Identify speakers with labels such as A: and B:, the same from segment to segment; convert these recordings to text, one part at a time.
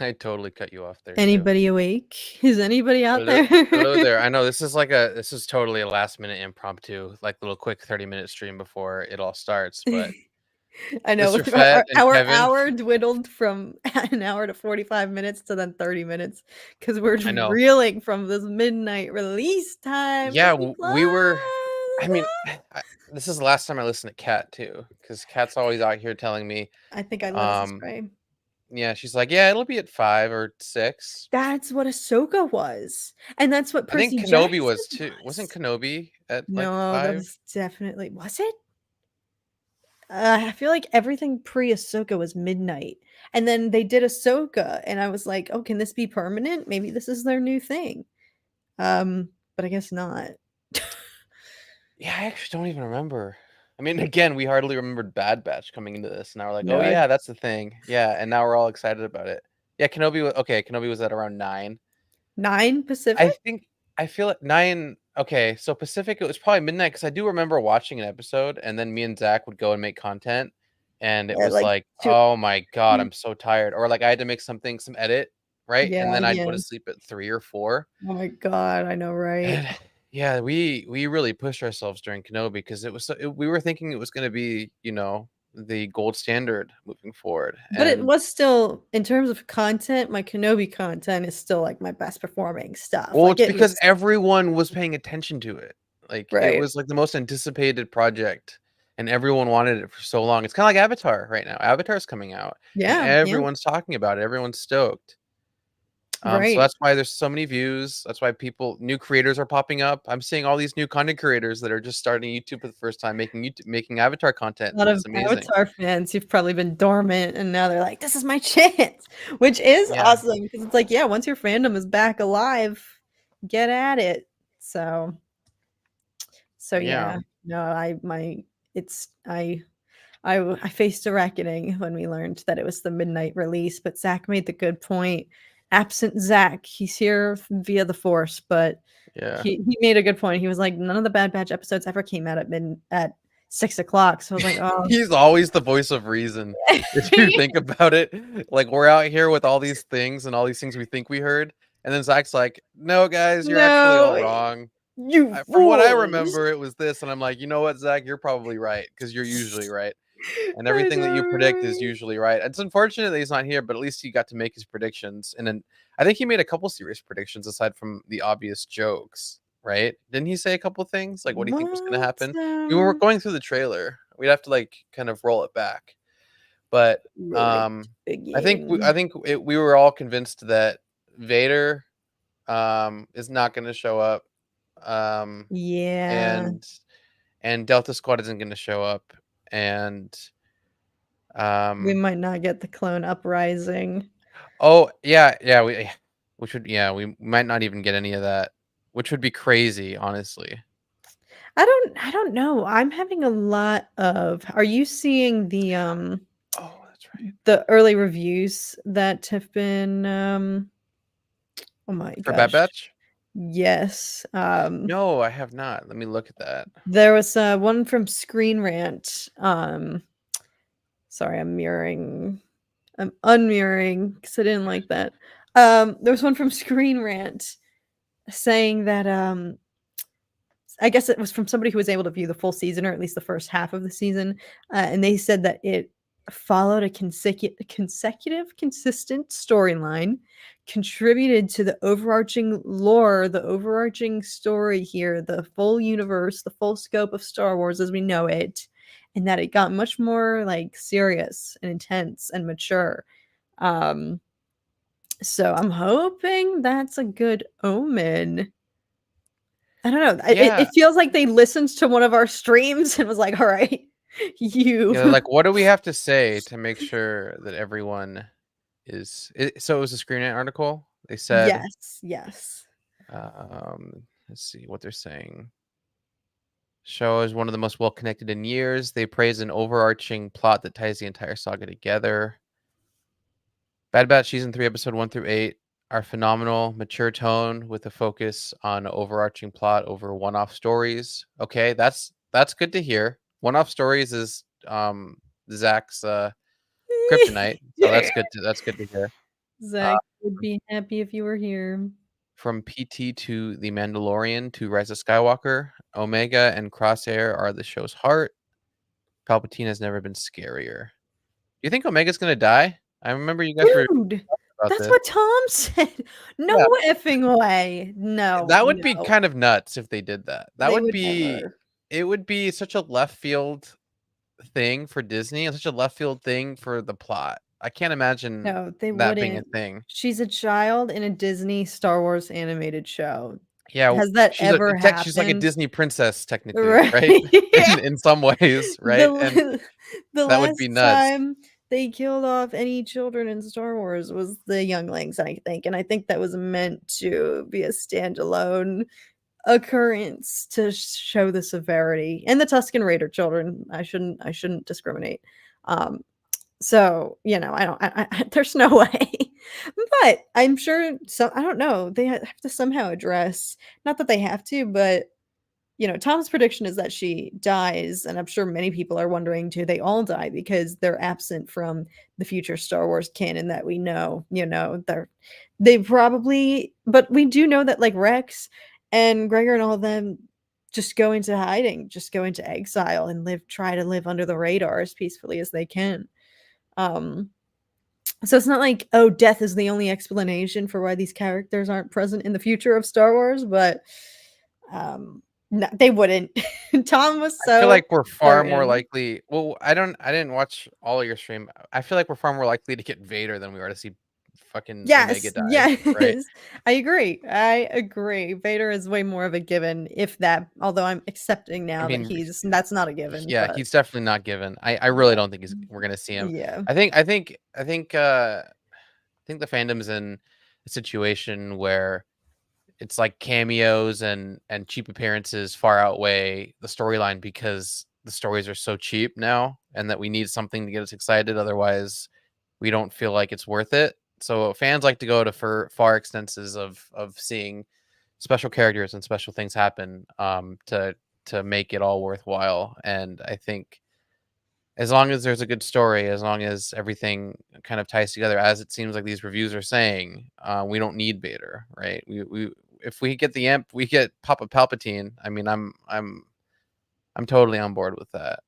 A: I totally cut you off there too.
B: Anybody awake? Is anybody out
A: Hello,
B: there?
A: hello there. I know this is totally a last minute impromptu, like little quick 30-minute stream before it all starts. But
B: I know
A: Mr. Fett and
B: our
A: Kevin,
B: hour dwindled from an hour to 45 minutes to then 30 minutes because we're
A: I know.
B: reeling from this midnight release time.
A: Yeah,
B: Disney Plus.
A: we were. I mean, this is the last time I listened to Kat too, because Kat's always out here telling me,
B: I think I led us
A: um,
B: astray.
A: yeah, she's like, yeah, it'll be at 5 or 6.
B: That's what Ahsoka was, and that's what
A: I think
B: Percy
A: Kenobi
B: Jackson
A: was too. Wasn't
B: was.
A: Kenobi at like
B: No, that
A: 5?
B: was definitely was it? I feel like everything pre Ahsoka was midnight, and then they did Ahsoka, and I was like, "Oh, can this be permanent? Maybe this is their new thing." But I guess not.
A: Yeah, I actually don't even remember. I mean, again, we hardly remembered Bad Batch coming into this. Now we're like,
B: No,
A: oh
B: I
A: yeah, that's the thing. Yeah, and now we're all excited about it. Yeah, Kenobi was okay. Kenobi was at around 9.
B: 9
A: I
B: Pacific?
A: think I feel like 9. Okay, so Pacific, it was probably midnight because I do remember watching an episode, and then me and Zach would go and make content, and it
B: Yeah,
A: was
B: like
A: like,
B: 2.
A: oh my god, I'm so tired, or like I had to make some edit, right,
B: Yeah,
A: and then I'd go to
B: yeah.
A: sleep at 3 or 4.
B: Oh my god, I know, right?
A: And yeah, we really pushed ourselves during Kenobi because it was we were thinking it was going to be, the gold standard moving forward.
B: But it
A: And
B: was still in terms of content, my Kenobi content is still, like, my best performing stuff,
A: well,
B: like,
A: it's
B: it
A: because
B: was
A: everyone was paying attention to it. Like it
B: right.
A: was like the most anticipated project and everyone wanted it for so long. It's kind of like Avatar right now. Avatar's coming out and
B: Yeah, yeah,
A: everyone's talking about it. Everyone's stoked. So
B: right.
A: that's why there's so many views. That's why new creators are popping up. I'm seeing all these new content creators that are just starting YouTube for the first time, making Avatar content,
B: A lot
A: and
B: of
A: it's amazing.
B: Avatar fans who've probably been dormant, and now they're like, "This is my chance," which is
A: Yeah,
B: awesome because it's like, yeah, once your fandom is back alive, get at it. So
A: yeah,
B: yeah, no, it's I faced a reckoning when we learned that it was the midnight release, but Zach made the good point. Absent Zach, he's here via the Force, but
A: yeah.
B: he made a good point. He was like, none of the Bad Batch episodes ever came out at 6 o'clock. So I was like, oh,
A: He's always the voice of reason. If you think about it, like we're out here with all these things and all these things we think we heard, and then Zach's like, "No, guys, you're actually all
B: no,
A: wrong.
B: you
A: From what I
B: fools.
A: remember, it was this." And I'm like, "You know what, Zach? You're probably right because you're usually right, and
B: I
A: everything that you
B: know,
A: predict is
B: right?
A: usually right." It's unfortunate that he's not here, but at least he got to make his predictions. And then I think he made a couple serious predictions aside from the obvious jokes. Right? Didn't he say a couple things like what do you think was going to
B: What?
A: happen? We were going through the trailer. We'd have to like kind of roll it back. But
B: Roll it
A: I
B: again.
A: think we were all convinced that Vader is not going to show up, um,
B: Yeah.
A: and Delta Squad isn't going to show up, and
B: We
A: um,
B: might not get the clone uprising.
A: oh yeah we might not even get any of that, which would be crazy, honestly.
B: I don't know. I'm having a lot of Are you seeing
A: Oh, that's right.
B: the early reviews that have been oh my
A: For Bad
B: gosh.
A: Batch?
B: Yes.
A: No, I have not. Let me look at that.
B: There was one from Screen Rant. Sorry, I'm unmirroring because I didn't like that. There was one from Screen Rant saying that I guess it was from somebody who was able to view the full season or at least the first half of the season, and they said that it followed a consecutive, consistent storyline, contributed to the overarching lore, the overarching story here, the full universe, the full scope of Star Wars as we know it, and that it got much more like serious and intense and mature. Um, so I'm hoping that's a good omen. I don't know. It
A: Yeah.
B: feels like they listened to one of our streams and was like, "All right,
A: Yeah,
B: you."
A: like, what do we have to say to make sure that everyone so it was a Screen Rant article? They said,
B: Yes, yes.
A: let's see what they're saying. Show is one of the most well-connected in years. They praise an overarching plot that ties the entire saga together. Bad Batch Season 3, Episode 1 through 8 are phenomenal, mature tone with a focus on overarching plot over one-off stories. Okay, that's good to hear. One-off stories is Zach's kryptonite. So that's good to hear.
B: Zach would be happy if you were here.
A: From PT to The Mandalorian to Rise of Skywalker, Omega and Crosshair are the show's heart. Palpatine has never been scarier. Do you think Omega's gonna die? I remember you guys were
B: Dude,
A: about
B: that's
A: this.
B: what Tom said. No
A: Yeah,
B: effing way. No,
A: that would be
B: no.
A: kind of nuts if they did that. That
B: They
A: would
B: would
A: be
B: never.
A: it would be such a left field thing for Disney and such a left field thing for the plot. I can't imagine
B: No, they
A: that being a
B: wouldn't.
A: thing.
B: She's a child in a Disney Star Wars animated show.
A: Yeah,
B: Has that
A: she's
B: ever
A: she's like a
B: happened?
A: Disney princess technically,
B: Right.
A: right?
B: Yeah.
A: In some ways, right? And
B: The the
A: that would be
B: last
A: nuts.
B: time they killed off any children in Star Wars was the younglings, I think, and I think that was meant to be a standalone occurrence to show the severity. And the Tusken Raider children, I shouldn't discriminate. So, you know, there's no way. But I'm sure I don't know, they have to somehow address, not that they have to, but you know, Tom's prediction is that she dies, and I'm sure many people are wondering, do they all die because they're absent from the future Star Wars canon that we know, you know, they probably, but we do know that like Rex and Gregor and all of them just go into hiding, just go into exile and try to live under the radar as peacefully as they can. Um so it's not like, oh, death is the only explanation for why these characters aren't present in the future of Star Wars, but um no, they wouldn't. Tom was
A: I feel
B: so
A: like we're far more
B: certain.
A: likely. Well, I didn't watch all of your stream. I feel like we're far more likely to get Vader than we are to see fucking Omega
B: Yes,
A: die, right?
B: yes. I agree. Vader is way more of a given, if that, although I'm accepting
A: I
B: now that
A: mean,
B: that's not a given,
A: yeah,
B: but
A: he's definitely not given. I really
B: yeah.
A: don't think we're gonna see him.
B: Yeah.
A: I think the fandom's in a situation where it's like cameos and cheap appearances far outweigh the storyline because the stories are so cheap now and that we need something to get us excited. Otherwise, we don't feel like it's worth it. So fans like to go to for far extenses of seeing special characters and special things happen to make it all worthwhile. And I think as long as there's a good story, as long as everything kind of ties together, as it seems like these reviews are saying, we don't need Vader, right? We if we get the Imp, we get Papa Palpatine. I mean, I'm totally on board with that.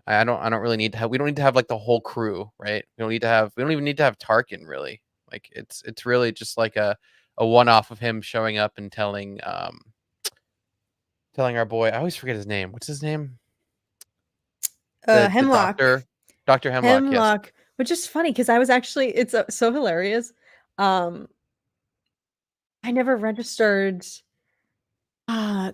A: I don't really need to have. We don't need to have like the whole crew, right? We don't need to have. We don't even need to have Tarkin really. Like it's really just like a one off of him showing up and telling our boy. I always forget his name. What's his name? The
B: Hemlock.
A: Doctor Hemlock. Yes.
B: Hemlock, which is funny because I was actually, it's so hilarious. Um, I never registered. Uh,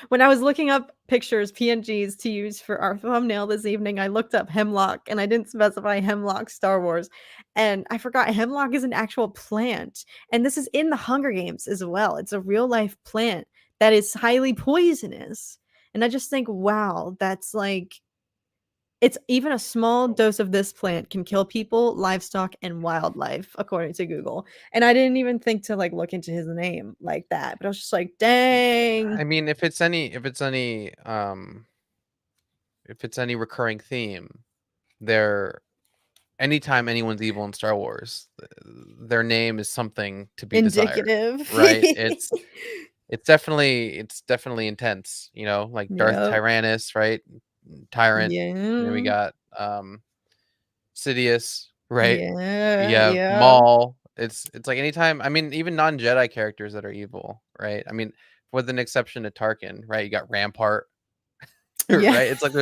B: when I was looking up pictures, PNGs to use for our thumbnail this evening, I looked up Hemlock and I didn't specify Hemlock Star Wars. And I forgot Hemlock is an actual plant. And this is in the Hunger Games as well. It's a real life plant that is highly poisonous. And I just think, wow, that's like, it's even a small dose of this plant can kill people, livestock, and wildlife, according to Google. And I didn't even think to like look into his name like that, but I was just like, dang.
A: I mean, if it's any recurring theme, there anytime anyone's evil in Star Wars, their name is something to be desired,
B: Indicative.
A: right? It's definitely intense, you know, like Darth
B: Yep.
A: Tyrannus, right? Tyrant. And then we
B: Yeah.
A: got Sidious, right?
B: Yeah.
A: Yeah,
B: Yeah.
A: Maul. It's like anytime. I mean, even non-Jedi characters that are evil, right? I mean, with an exception to Tarkin, right? You got Rampart,
B: Yeah.
A: right? It's like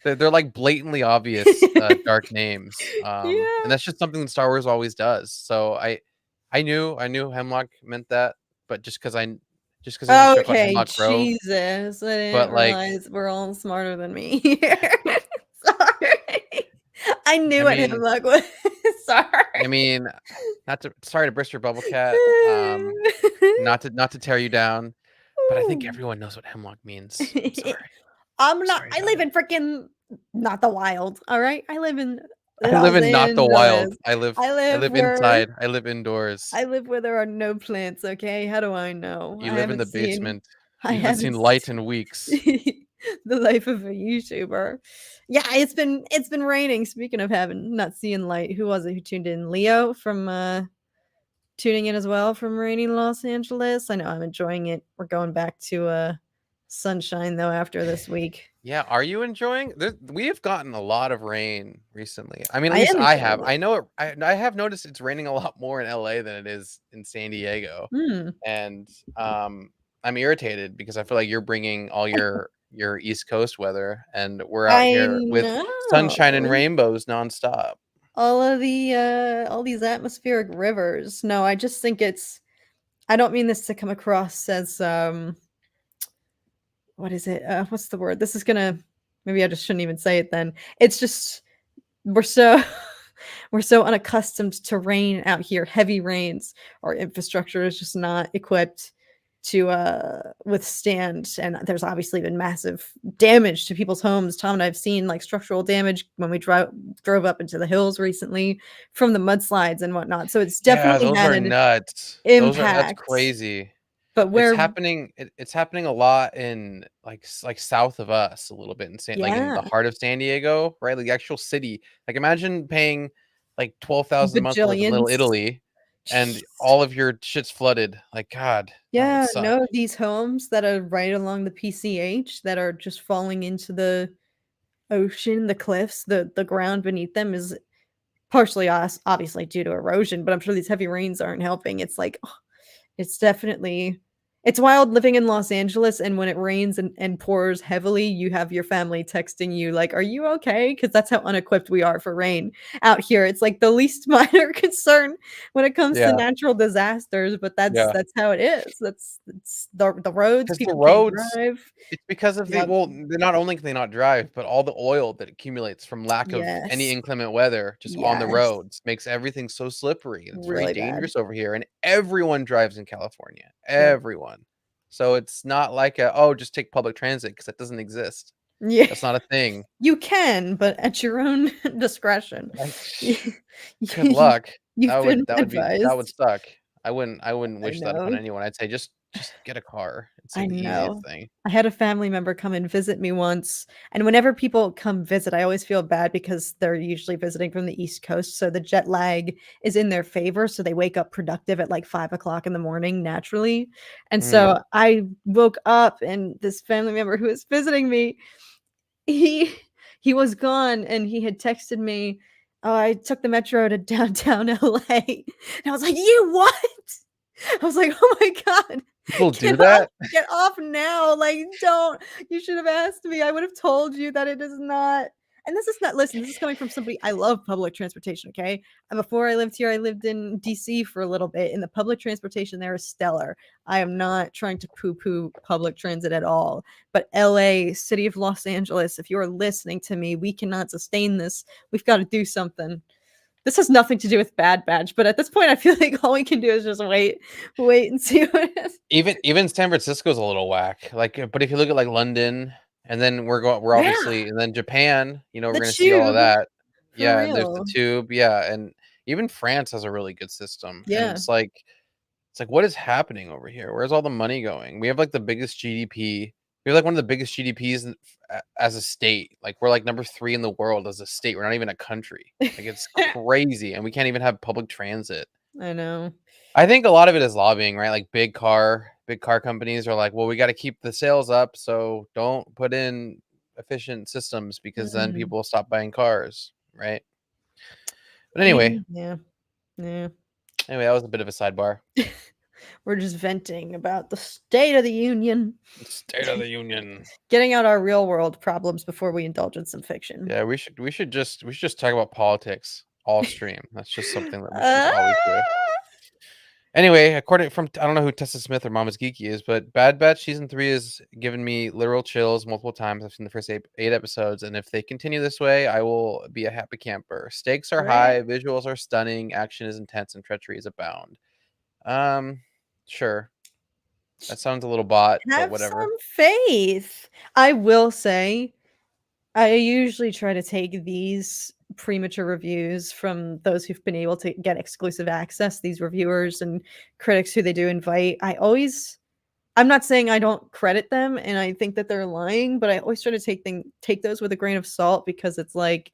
A: they're like blatantly obvious dark names, and
B: Yeah.
A: that's just something that Star Wars always does. So I knew Hemlock meant that, but just because there's a show called
B: Okay,
A: Hemlock Grove,
B: Jesus. I didn't
A: but like
B: realize we're all smarter than me here. Sorry. I knew
A: I
B: what
A: mean
B: Hemlock was.
A: I
B: Sorry.
A: mean not to sorry to burst your bubble, cat, not to tear you down, but I think everyone knows what Hemlock means. I'm sorry.
B: I'm not,
A: Sorry
B: I
A: about
B: live
A: it.
B: in freaking not the wild, all right? I live in
A: I live
B: Los
A: in not the wild.
B: Angeles. I
A: I
B: live
A: live
B: where
A: inside. I live indoors.
B: I live where there are no plants, okay? How do I know?
A: You live in the basement.
B: I
A: You haven't
B: haven't
A: seen light in weeks.
B: The life of a YouTuber. Yeah, it's been raining. Speaking of having not seeing light, who was it who tuned in? Leo from tuning in as well from rainy Los Angeles. I know I'm enjoying it. We're going back to sunshine though after this week.
A: Yeah, are you enjoying? We have gotten a lot of rain recently. I mean, at
B: I
A: least
B: am
A: I have.
B: enjoying it.
A: I know it. I have noticed it's raining a lot more in LA than it is in San Diego,
B: Hmm.
A: and I'm irritated because I feel like you're bringing all your East Coast weather, and we're out
B: I
A: here with sunshine and
B: know.
A: rainbows nonstop.
B: All these atmospheric rivers. No, I just think it's I don't mean this to come across as what is it? What's the word? This is gonna maybe I just shouldn't even say it then. It's just we're so we're so unaccustomed to rain out here, heavy rains. Our infrastructure is just not equipped to withstand, and there's obviously been massive damage to people's homes. Tom and I've seen like structural damage when we drove up into the hills recently from the mudslides and whatnot. So it's
A: Yeah,
B: definitely
A: those
B: had
A: are
B: an
A: nuts. That's
B: impact.
A: crazy.
B: But
A: It's
B: where
A: happening it's happening a lot in, like, south of us a little bit in in the
B: yeah,
A: heart of San Diego, right? Like, the actual city. Like, imagine paying, like, 12,000 a month to live in Little
B: bajillions.
A: Italy, and all of your shit's flooded. Like, God, that would
B: Yeah,
A: suck.
B: no, these homes that are right along the PCH that are just falling into the ocean, the cliffs, the ground beneath them is partially us obviously due to erosion, but I'm sure these heavy rains aren't helping. It's like it's definitely it's wild living in Los Angeles, and when it rains and pours heavily, you have your family texting you like, "Are you okay?" Because that's how unequipped we are for rain out here. It's like the least minor concern when it comes to
A: Yeah,
B: natural disasters, but
A: yeah.
B: that's how it is. That's the roads,
A: 'Cause the
B: people can't
A: roads
B: drive.
A: it's because of
B: You have
A: they're not only can they not drive, but all the oil that accumulates from lack of any
B: yes,
A: inclement weather just on the
B: yes,
A: roads makes everything so slippery, and it's very
B: really bad.
A: dangerous over here, and everyone drives in California,
B: Yep.
A: everyone. So it's not like "Oh, just take public transit," because that doesn't exist.
B: Yeah.
A: That's not a thing.
B: You can, but at your own discretion.
A: Like,
B: You
A: good
B: you
A: luck.
B: you've been
A: That would
B: advised.
A: suck. I wouldn't
B: I
A: wish that upon
B: know,
A: anyone. I'd say, "Just get a car." It's
B: I
A: like the easiest
B: know.
A: thing.
B: I had a family member come and visit me once, and whenever people come visit, I always feel bad because they're usually visiting from the East Coast, so the jet lag is in their favor, so they wake up productive at, like, 5 o'clock in the morning naturally, and
A: Mm.
B: so I woke up, and this family member who was visiting me, he he was gone, and he had texted me, "Oh, I took the metro to downtown LA." And I was like, "You what?" I was like, "Oh my god,
A: People do that?
B: get off now, like, don't you should have asked me, I would have told you that it is not." And this is not listen, this is coming from somebody I love public transportation, okay? And before I lived here, I lived in DC for a little bit, and the public transportation there is stellar. I am not trying to poo-poo public transit at all, but LA, city of Los Angeles, if you are listening to me, we cannot sustain this. We've gotta do something. This has nothing to do with Bad Batch, but at this point, I feel like all we can do is just wait and see what it is.
A: Even San Francisco's a little whack, like, but if you look at, like, London, and then we're
B: Yeah,
A: obviously and then Japan, we're
B: the
A: gonna see all of
B: tube,
A: that.
B: for
A: Yeah, and there's the
B: real.
A: tube, yeah, and even France has a really good system, and
B: Yeah.
A: it's like, what is happening over here? Where's all the money going? We have, like, the biggest GDP. We have, like, one of the biggest GDPs as a state. Like, we're, like, number 3 in the world as a state. We're not even a country. Like, it's crazy, and we can't even have public transit.
B: I know.
A: I think a lot of it is lobbying, right? Like, big car companies are like, "Well, we gotta keep the sales up, so don't put in efficient systems because then
B: Mhm.
A: people will stop buying cars," right? But anyway,
B: And yeah, yeah.
A: that was a bit of a sidebar.
B: We're just venting about the state of the union,
A: State of the Union.
B: getting out our real world problems before we indulge in some fiction.
A: Yeah, we should just talk about politics all stream. That's just something that we should
B: Ah!
A: always do. Anyway, according from I don't know who Tessa Smith or Mama's Geeky is, but Bad Batch season 3 has given me literal chills multiple times. I've seen the first eight episodes, and if they continue this way, I will be a happy camper. Stakes are
B: Right.
A: high, visuals are stunning, action is intense, and treachery is abound. Um, sure, that sounds a little bot, but
B: Have
A: whatever.
B: some faith. I will say I usually try to take these premature reviews from those who've been able to get exclusive access, these reviewers and critics who they do invite. I always I'm not saying I don't credit them and I think that they're lying, but I always try to take those with a grain of salt because it's like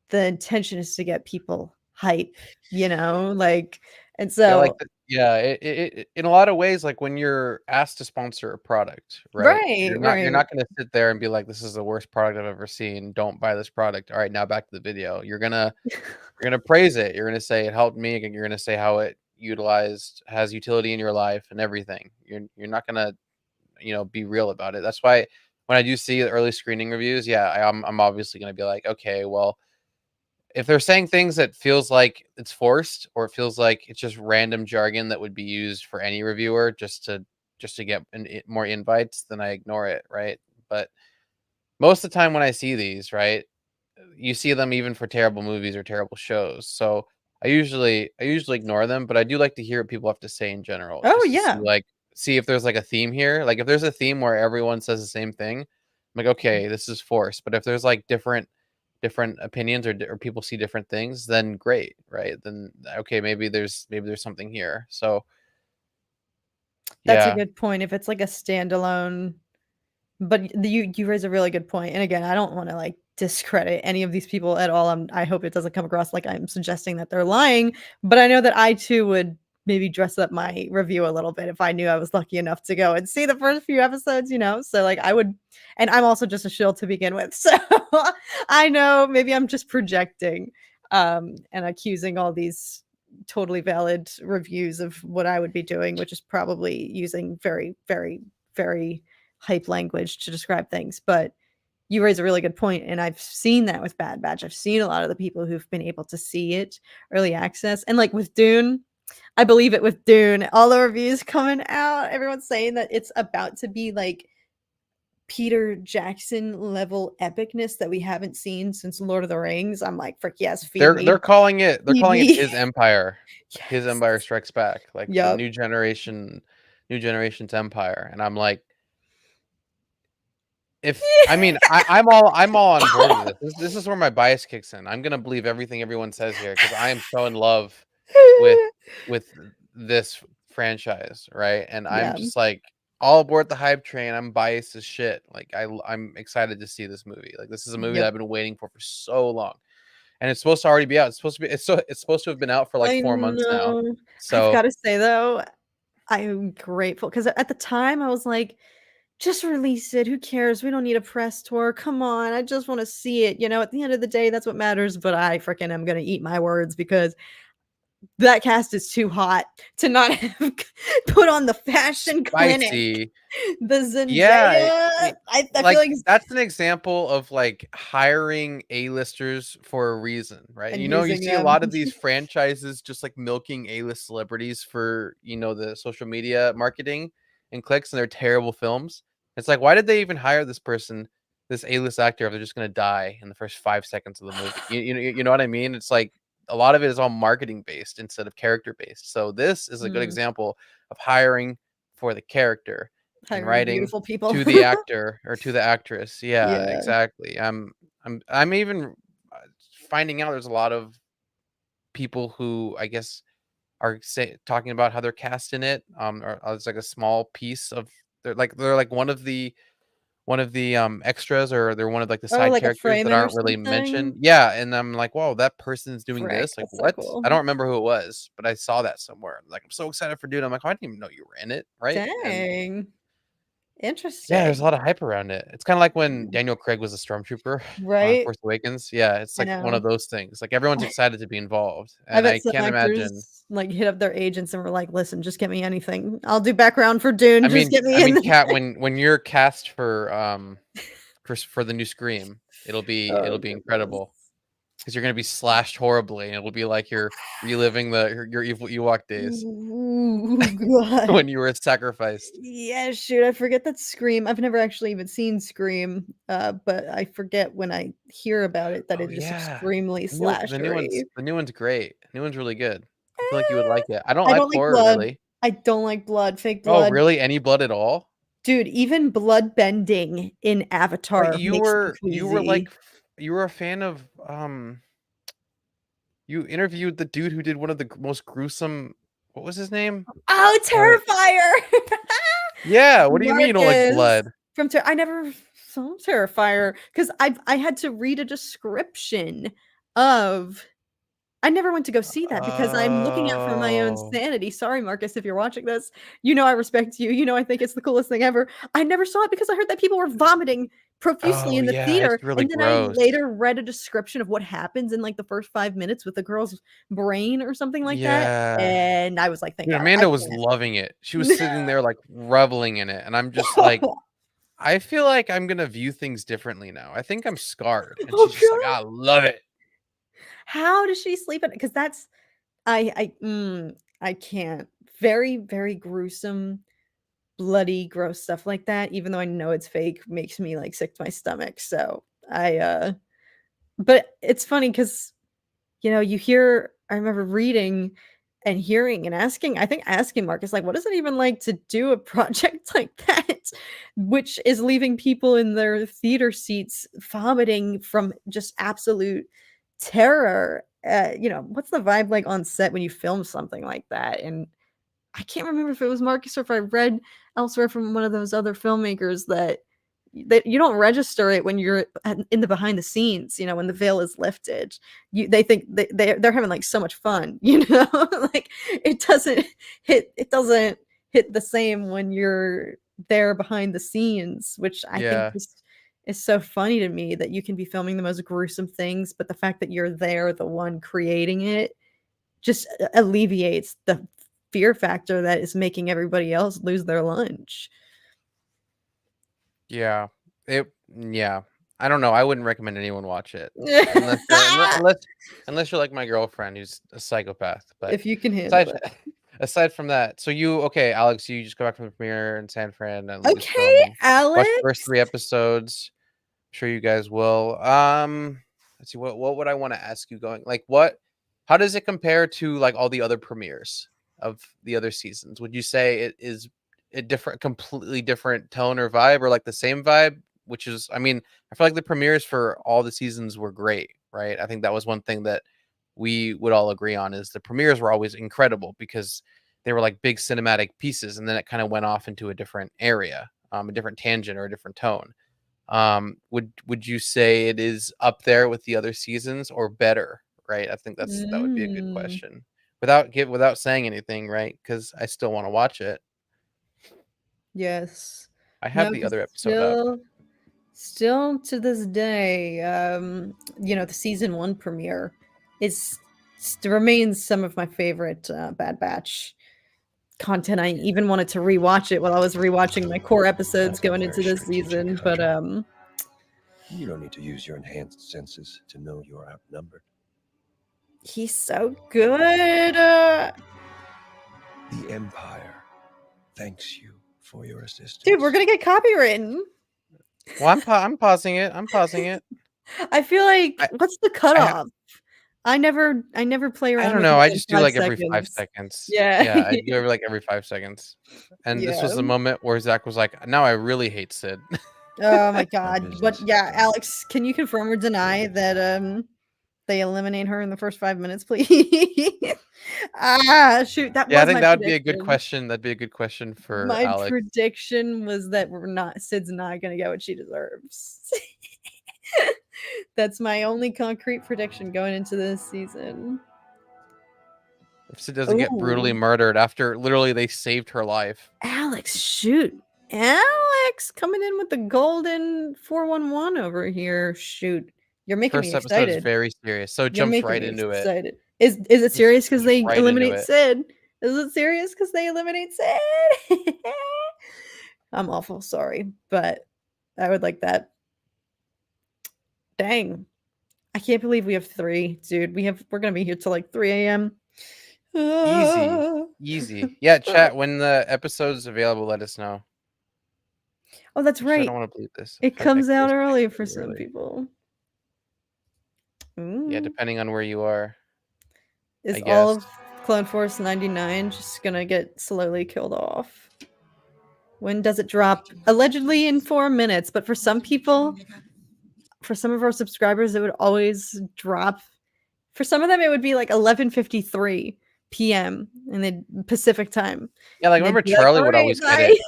B: the intention is to get people hype, like, and
A: Yeah, like,
B: so
A: in a lot of ways, like, when you're asked to sponsor a product, right?
B: right,
A: You're
B: right.
A: not gonna sit there and be like, "This is the worst product I've ever seen. Don't buy this product. Alright, now back to the video." You're gonna praise it. You're gonna say it helped me, and you're gonna say how it has utility in your life and everything. You're not gonna, be real about it. That's why when I do see the early screening reviews, yeah, I'm obviously gonna be like, "Okay, well, if they're saying things that feels like it's forced or it feels like it's just random jargon that would be used for any reviewer just to get more invites, then I ignore it, right? But most of the time when I see these, right, you see them even for terrible movies or terrible shows. So I usually ignore them, but I do like to hear what people have to say in general,
B: Oh,
A: just to
B: yeah.
A: see if there's like a theme here. Like if there's a theme where everyone says the same thing, I'm like, okay, this is forced. But if there's like different opinions or people see different things, then great, right? Then okay, maybe there's something here. So
B: That's a
A: yeah,
B: good point. If it's like a standalone. But you raise a really good point, and again, I don't wanna, like, discredit any of these people at all, I hope it doesn't come across like I'm suggesting that they're lying, but I know that I too would maybe dress up my review a little bit if I knew I was lucky enough to go and see the first few episodes, so, like, I would and I'm also just a shill to begin with, so I know maybe I'm just projecting, and accusing all these totally valid reviews of what I would be doing, which is probably using very, very, very hype language to describe things. But you raise a really good point, and I've seen that with Bad Batch. I've seen a lot of the people who've been able to see it early access, and like with Dune, I believe it with Dune. All the reviews coming out, everyone's saying that it's about to be like Peter Jackson level epicness that we haven't seen since Lord of the Rings. I'm like, frick yes, feed
A: they're
B: me,
A: calling it
B: feed
A: his
B: me.
A: empire, his
B: Yes.
A: Empire Strikes Back, like the
B: Yep.
A: new generation's empire, and I'm like, if I mean, I'm all on board with this. This is where my bias kicks in. I'm gonna believe everything everyone says here because I am so in love with with this franchise, right? And I'm
B: Yeah.
A: just like all aboard the hype train. I'm biased as shit. Like I'm excited to see this movie. Like this is a movie that
B: Yep.
A: I've been waiting for so long, and it's supposed to already be out. It's supposed to have been out for like
B: I
A: 4 months now.
B: know. I've
A: So
B: gotta say though, I'm grateful because at the time I was like, just release it. Who cares? We don't need a press tour. Come on. I just want to see it. At the end of the day, that's what matters. But I freaking am going to eat my words because that cast is too hot to not have put on the fashion clinic.
A: spicy.
B: The
A: Yeah,
B: Zendaya. I feel
A: like,
B: like
A: that's an example of, like, hiring A-listers for a reason, right?
B: and
A: You
B: using
A: see a
B: them.
A: lot of these franchises just, like, milking A-list celebrities for, the social media marketing and clicks, and they're terrible films. It's like, why did they even hire this person, this A-list actor, if they're just gonna die in the first 5 seconds of the movie? You know what I mean? It's like, a lot of it is all marketing based instead of character based. So this is a good
B: Mm,
A: example of hiring for the character and
B: hiring
A: writing
B: beautiful people.
A: to the actor or to the actress. Yeah,
B: Yeah.
A: exactly. I'm even finding out there's a lot of people who I guess are talking about how they're cast in it. Or it's like a small piece of they're like one of the extras, or they're one of like the
B: Oh,
A: side
B: like a
A: characters that
B: framing or
A: aren't really
B: something.
A: mentioned. Yeah, and I'm like, whoa, that person's doing
B: Frick,
A: this. Like,
B: that's so
A: what? I
B: cool.
A: don't remember who it was, but I saw that somewhere. Like, I'm so excited for dude. I'm like, oh, I didn't even know you were in it, right? And
B: Dang.
A: yeah, there's a
B: Interesting.
A: lot of hype around it. It's kinda like when Daniel Craig was a stormtrooper on
B: Right?
A: Force Awakens. Yeah, it's
B: I
A: like one
B: know.
A: of those things. Like, everyone's excited to be involved,
B: I
A: and
B: bet
A: I
B: some
A: can't imagine.
B: actors, like, hit up their agents and were like, "Listen, just get me anything. I'll do background for Dune,
A: I
B: just
A: mean
B: get
A: I
B: me in
A: mean,
B: the."
A: Kat, when you're cast for the new Scream, it'll
B: Oh,
A: be
B: goodness.
A: incredible because 'cause you're gonna be slashed horribly, and it'll be like you're reliving your evil Ewok days
B: Ooh, God.
A: when you were sacrificed.
B: Yeah, shoot, I forget that Scream I've never actually even seen Scream, but I forget when I hear about it that
A: Oh,
B: it is
A: yeah.
B: extremely slashery.
A: The new one's great. The new one's really good. I feel like you would
B: Eh,
A: like it. I don't
B: I
A: like
B: don't like
A: horror,
B: blood.
A: really.
B: I don't like blood, fake
A: Oh,
B: blood.
A: really? Any blood at all?
B: Dude, even blood bending in
A: But
B: Avatar
A: you
B: makes me
A: were you were like
B: queasy.
A: you were a fan of you interviewed the dude who did one of the most gruesome, what was his name?
B: Oh,
A: Uh
B: Terrifier!
A: Yeah, what do you mean you don't like
B: Marcus
A: blood?
B: from I never saw Terrifier because I had to read a description of I never went to go see that because I'm looking out for my own
A: Oh.
B: sanity. Sorry, Marcus, if you're watching this. You know I respect you. You know I think it's the coolest thing ever. I never saw it because I heard that people were vomiting profusely
A: Oh,
B: in the
A: yeah, it's
B: theater,
A: really
B: and then I
A: gross.
B: later read a description of what happens in, like, the first 5 minutes with the girl's brain or something like that,
A: Yeah.
B: and I was like, "Thank
A: Dude,
B: God, I
A: Amanda was
B: can't."
A: loving it. She was sitting there, like, reveling in it, and I'm just like, I feel like I'm gonna view things differently now. I think I'm scarred, and
B: Oh
A: she's just like,
B: god.
A: "I love it."
B: How does she sleep at? Because that's I can't. Very, very gruesome, bloody, gross stuff like that, even though I know it's fake, makes me, like, sick to my stomach, so but it's funny because you hear I remember reading and hearing and asking I think asking Marcus, like, "What is it even like to do a project like that?" Which is leaving people in their theater seats vomiting from just absolute terror. What's the vibe like on set when you film something like that? And I can't remember if it was Marcus or if I read elsewhere from one of those other filmmakers that you don't register it when you're in the behind the scenes, when the veil is lifted. They think they're having like so much fun, like it doesn't hit the same when you're there behind the scenes, which I think
A: Yeah.
B: just is so funny to me that you can be filming the most gruesome things, but the fact that you're there, the one creating it, just alleviates the fear factor that is making everybody else lose their lunch.
A: Yeah. Yeah. I don't know, I wouldn't recommend anyone watch it unless you're like my girlfriend who's a psychopath, but
B: If you can handle
A: aside
B: it.
A: aside from that, so okay, Alex, you just got back from the premiere in San Fran at
B: Okay,
A: Lucasfilm. Watch the first
B: Alex.
A: 3 episodes. I'm sure you guys will. Let's see, what would I wanna ask you going like, how does it compare to, like, all the other premieres of the other seasons? Would you say it is a completely different tone or vibe, or, like, the same vibe? Which is I mean, I feel like the premieres for all the seasons were great, right? I think that was one thing that we would all agree on is the premieres were always incredible because they were like big cinematic pieces, and then it kinda went off into a different area, a different tangent or a different tone. Would you say it is up there with the other seasons or better, right? I think that would be a good
B: Mm,
A: question. Without saying anything, right? Because I still wanna watch it.
B: yes.
A: I have
B: No,
A: the
B: 'cause
A: other episode up.
B: still to this day, the season 1 premiere is still remains some of my favorite, Bad Batch content. I even wanted to rewatch it while I was rewatching my core episodes
C: That's not
B: going
C: very
B: into this
C: strategic,
B: season, but,
C: Hunter. You don't need to use your enhanced senses to know you're outnumbered.
B: he's so good,
C: The Empire thanks you for your assistance.
B: dude, we're gonna get copywritten.
A: Well, I'm pausing it. I'm pausing it.
B: I feel like
A: I
B: what's the
A: I ha
B: cutoff? I never play
A: I
B: around
A: don't
B: with
A: know.
B: more
A: I
B: than
A: just do
B: 5
A: like every 5
B: seconds.
A: seconds.
B: Yeah.
A: Yeah, I do every 5 seconds. And this
B: Yeah.
A: was the moment where Zach was like, "Now I really hate Sid."
B: Oh my
C: My
B: god. But
C: business.
B: yeah, Alex, can you confirm or deny that, they eliminate her in the first 5 minutes, please? Shoot, that
A: Yeah, I
B: was
A: think
B: my
A: that would be a good
B: prediction.
A: question. That'd be a good question for
B: My
A: Alex.
B: prediction was that Sid's not gonna get what she deserves. That's my only concrete prediction going into this season.
A: If Sid doesn't get brutally
B: Ooh.
A: murdered after literally they saved her life.
B: Alex, shoot. Alex coming in with the golden 411 over here. Shoot. You're making me
A: First episode is
B: excited.
A: very serious, so it
B: You're
A: jumps
B: making
A: right
B: me
A: into it.
B: excited. Is it
A: Just
B: serious because
A: just
B: they
A: right into
B: eliminate
A: it.
B: Sid? Is it serious because they eliminate Sid? I'm awful sorry, but I would like that. Dang. I can't believe we have 3, dude. We're gonna be here till like 3 AM.
A: Easy.
B: Ah.
A: Easy. Yeah, chat, when the episode's available, let us know.
B: Oh, that's
A: Actually, I
B: right.
A: don't wanna believe this.
B: It
A: Fight Back
B: comes out
A: Force Break
B: early for
A: pretty
B: some
A: early.
B: people.
A: Yeah,
B: Ooh.
A: depending on where you are,
B: Is
A: I
B: all
A: guess.
B: of Clone Force 99 just gonna get slowly killed off? When does it drop? Allegedly in 4 minutes, but for some people, for some of our subscribers, it would always drop. For some of them, it would be like 11:53 PM in the Pacific time.
A: Yeah, like,
B: And they'd
A: remember
B: be like,
A: Charlie
B: "All
A: would
B: right,
A: always get
B: bye."
A: it.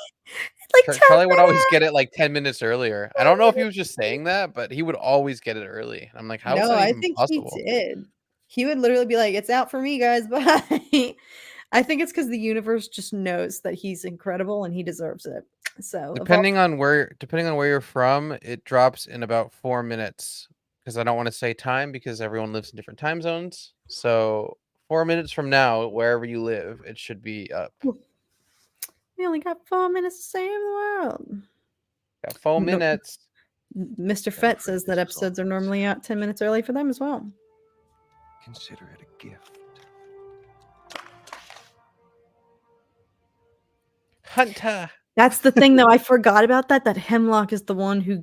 B: Like 10
A: Charlie would always
B: minutes.
A: get it like 10 minutes earlier. I don't know if he was just saying that, but he would always get it early. I'm like, how is
B: No,
A: that
B: I
A: even
B: think he
A: possible?
B: did. He would literally be like, "It's out for me, guys. Bye." I think it's because the universe just knows that he's incredible and he deserves it. So, of all
A: Depending on where you're from, it drops in about 4 minutes. Because I don't want to say time because everyone lives in different time zones. So 4 minutes from now, wherever you live, it should be up.
B: we only got 4 minutes to save the world.
A: Got 4
B: Nope.
A: minutes.
B: Mr. Fett
C: afraid
B: says that
C: this is all
B: episodes are
C: there is.
B: normally out 10 minutes early for them as well.
C: Consider it a gift.
A: Hunter.
B: That's the thing, though. I forgot about that. That Hemlock is the one who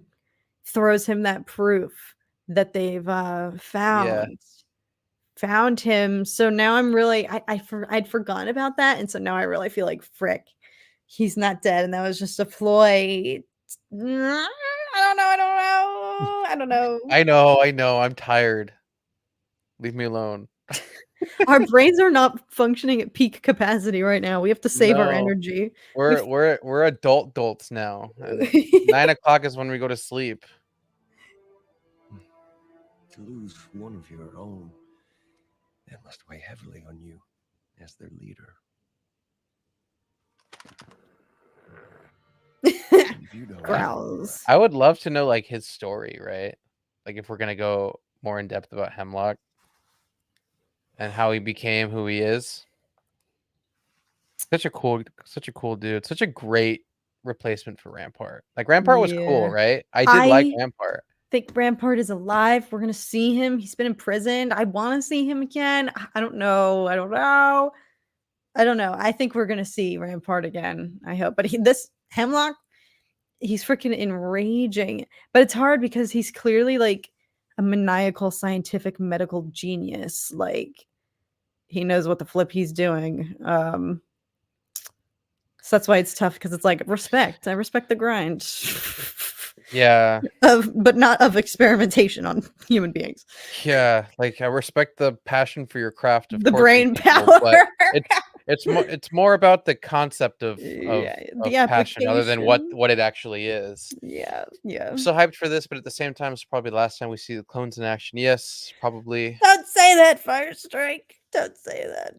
B: throws him that proof that they've found him. So now I'm really I'd forgotten about that, and so now I really feel like frick, he's not dead, and that was just a ploy. I don't know.
A: I know. I'm tired. Leave me alone.
B: Our brains are not functioning at peak capacity right now. We have to save our
A: No.
B: energy.
A: We're adults now. And 9 o'clock is when we go to sleep.
C: To lose one of your own, that must weigh heavily on you as their leader. If you don't
B: Growls.
A: I would love to know like his story, right? Like if we're gonna go more in depth about Hemlock and how he became who he is. Such a cool dude. Such a great replacement for Rampart. Like Rampart was cool,
B: Yeah.
A: right? I did like
B: I
A: Rampart.
B: think Rampart is alive. We're gonna see him. He's been imprisoned. I want to see him again. I don't know. I think we're gonna see Rampart again. I hope. But this Hemlock, he's freaking enraging. But it's hard because he's clearly like a maniacal scientific medical genius. Like he knows what the flip he's doing. So that's why it's tough because it's like respect. I respect the grind.
A: Yeah.
B: But not of experimentation on human beings.
A: Yeah. Like I respect the passion for your craft of
B: The
A: torturing
B: brain
A: people, but
B: power.
A: it's more about the concept of
B: Yeah, the
A: passion other than what
B: application.
A: it actually is.
B: Yeah.
A: I'm so hyped for this, but at the same time, it's probably the last time we see the clones in action. Yes, probably.
B: Don't say that, Firestrike. Don't say that.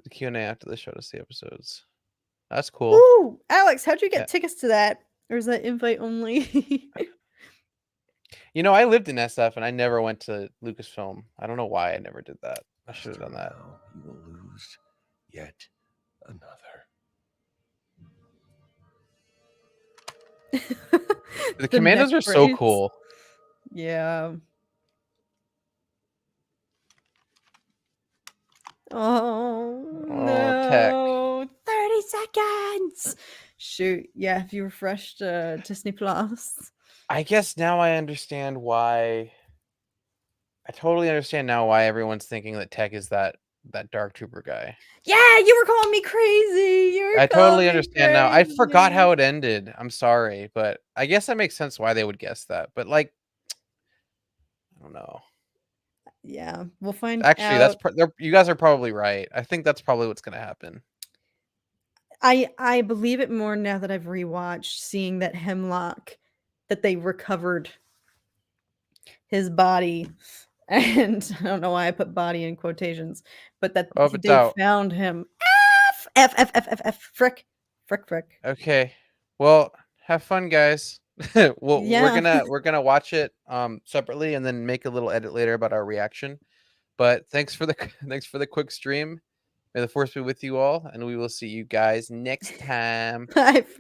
A: The Q&A after the show to see episodes. That's cool.
B: Ooh, Alex, how'd you get
A: Yeah.
B: tickets to that? Or is that invite only?
A: You know, I lived in SF and I never went to Lucasfilm. I don't know why I never did that. I should have done that.
C: Now you will lose yet another.
A: The commandos are so cool.
B: Yeah. Oh,
A: Tech.
B: no. 30 seconds. Shoot. Yeah, have you refreshed Disney Plus?
A: I guess now I understand why. I totally understand now why everyone's thinking that Tech is that Dark Trooper guy.
B: Yeah, you were calling me crazy.
A: I totally understand now. I forgot how it ended. I'm sorry, but I guess that makes sense why they would guess that. But like, I don't know.
B: Yeah, we'll find
A: Actually,
B: out.
A: you guys are probably right. I think that's probably what's gonna happen.
B: I believe it more now that I've rewatched, seeing that Hemlock, that they recovered his body, and I don't know why I put body in quotations, but that
A: Oh, it's
B: they
A: out.
B: found him. Frick.
A: Okay. Well, have fun, guys. Well,
B: Yeah.
A: we're gonna watch it separately and then make a little edit later about our reaction. But thanks for the quick stream. May the force be with you all, and we will see you guys next time.
B: Bye, Frick.